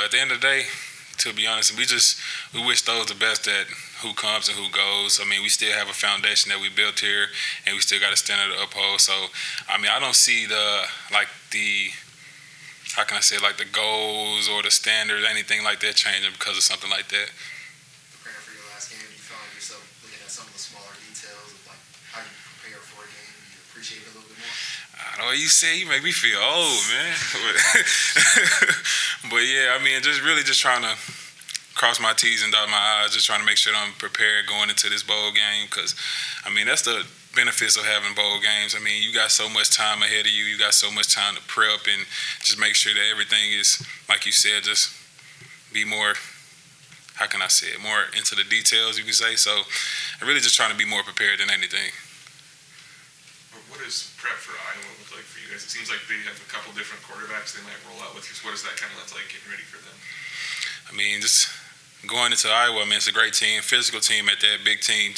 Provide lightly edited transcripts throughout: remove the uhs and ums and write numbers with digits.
at the end of the day, to be honest, we wish those the best at who comes and who goes. I mean, we still have a foundation that we built here, and we still got a standard to uphold. So, I mean, I don't see the how can I say, like the goals or the standards, anything like that changing because of something like that. Preparing for your last game, you found yourself looking at some of the smaller details of like how you prepare for a game. You appreciate it a little bit more. I know what you say. You make me feel old, man. But yeah, I mean, just trying to cross my T's and dot my I's, just trying to make sure I'm prepared going into this bowl game. Because, I mean, that's the benefits of having bowl games. I mean, you got so much time ahead of you. You got so much time to prep and just make sure that everything is, like you said, just be more, how can I say it, more into the details, you can say. So I'm really just trying to be more prepared than anything. What does prep for Iowa look like for you guys? It seems like they have a couple different quarterbacks they might roll out with. What does that kind of look like getting ready for them? I mean, just going into Iowa, I mean, it's a great team, physical team at that Big Ten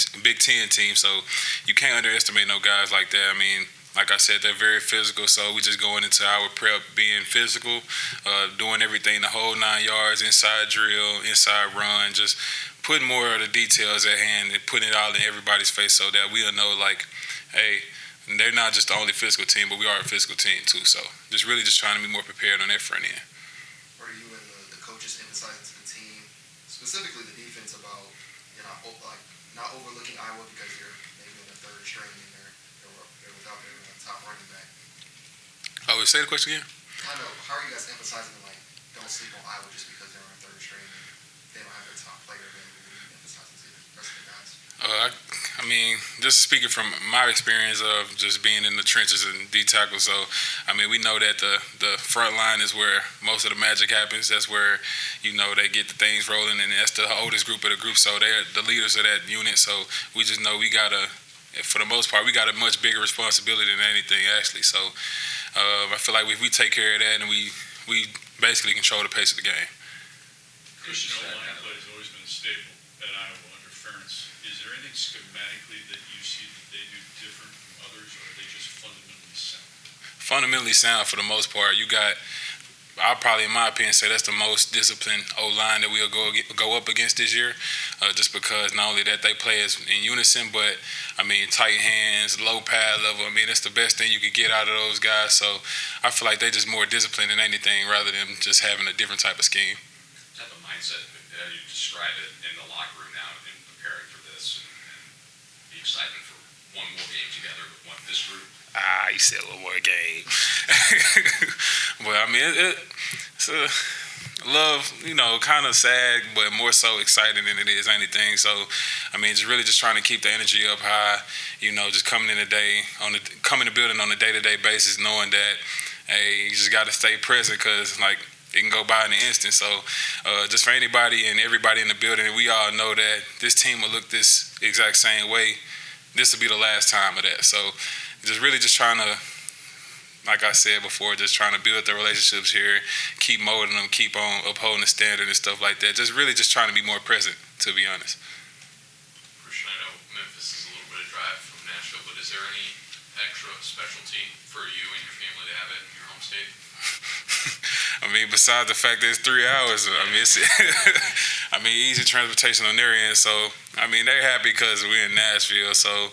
team. So you can't underestimate no guys like that. I mean, like I said, they're very physical. So we just going into our prep being physical, doing everything, the whole 9 yards, inside drill, inside run, just putting more of the details at hand and putting it all in everybody's face so that we'll know, like, hey, they're not just the only physical team, but we are a physical team too. So just really just trying to be more prepared on that front end. What are you and the coaches emphasizing to the team, specifically the defense, about like not overlooking Iowa because they're maybe in the third string and they're without their top running back? Oh, say the question again? Kind of, how are you guys emphasizing like don't sleep on Iowa just because they're on third string and they don't have their top player available? What are you emphasizing to the rest of the guys? I mean, just speaking from my experience of just being in the trenches and D tackle, so I mean, we know that the front line is where most of the magic happens. That's where they get the things rolling, and that's the oldest group of the group. So they're the leaders of that unit. So we just know we gotta, for the most part, we got a much bigger responsibility than anything actually. So I feel like if we take care of that, and we basically control the pace of the game. Kristian, line play has always been a staple at Iowa under Ferentz. Is there anything schematically that you see that they do different from others, or are they just fundamentally sound? Fundamentally sound for the most part. I'll probably, in my opinion, say that's the most disciplined O-line that we'll go up against this year, just because not only that they play as in unison, but, I mean, tight hands, low pad level. I mean, that's the best thing you could get out of those guys. So I feel like they're just more disciplined than anything rather than just having a different type of scheme. Type of mindset, you describe it in the locker room now in preparing for this and the excitement for one more game together with this group. You said one more game. But I mean, it's a love, kind of sad, but more so exciting than it is anything. So, I mean, just trying to keep the energy up high. Just coming in coming to building on a day-to-day basis, knowing that, hey, you just got to stay present because, like, it can go by in an instant. So just for anybody and everybody in the building, we all know that this team will look this exact same way. This will be the last time of that. So just trying to, like I said before, just trying to build the relationships here, keep molding them, keep on upholding the standard and stuff like that. Just trying to be more present, to be honest. Kristian, I know Memphis is a little bit of drive from Nashville, but is there any extra specialty for you and your family to have it in your home state? I mean, besides the fact that it's 3 hours, I mean, it's easy transportation on their end. So, I mean, they're happy because we're in Nashville. So,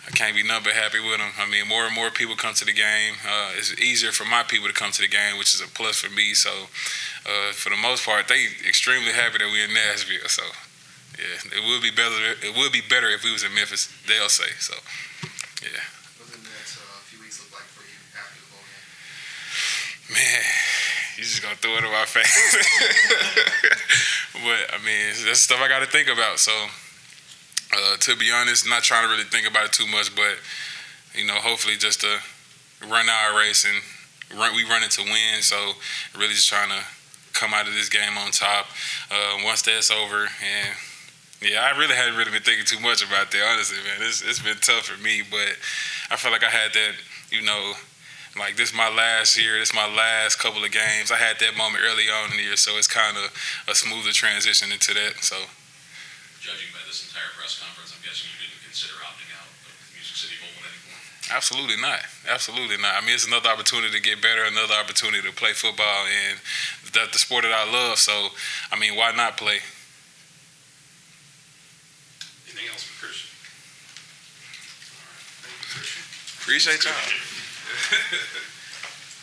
I can't be nothing but happy with them. I mean, more and more people come to the game. It's easier for my people to come to the game, which is a plus for me. So, for the most part, they extremely happy that we're in Nashville. So, yeah, it would be better. It would be better if we was in Memphis. They'll say so. Yeah. What do the next few weeks look like for you after the bowl game? Man, you just gonna throw it in my face. But I mean, that's stuff I got to think about. So, to be honest, not trying to really think about it too much, but hopefully just to run our race and we run it to win. So, really just trying to come out of this game on top. Once that's over, and yeah, I really hadn't been thinking too much about that. Honestly, man, it's been tough for me, but I feel like I had that, like this is my last year, this is my last couple of games. I had that moment early on in the year, so it's kind of a smoother transition into that. So, judging by this entire press conference, I'm guessing you didn't consider opting out of the Music City Bowl anymore. Absolutely not. Absolutely not. I mean, it's another opportunity to get better, another opportunity to play football, and that's the sport that I love. So, I mean, why not play? Anything else for Kristian? Thank you, Kristian. Appreciate y'all.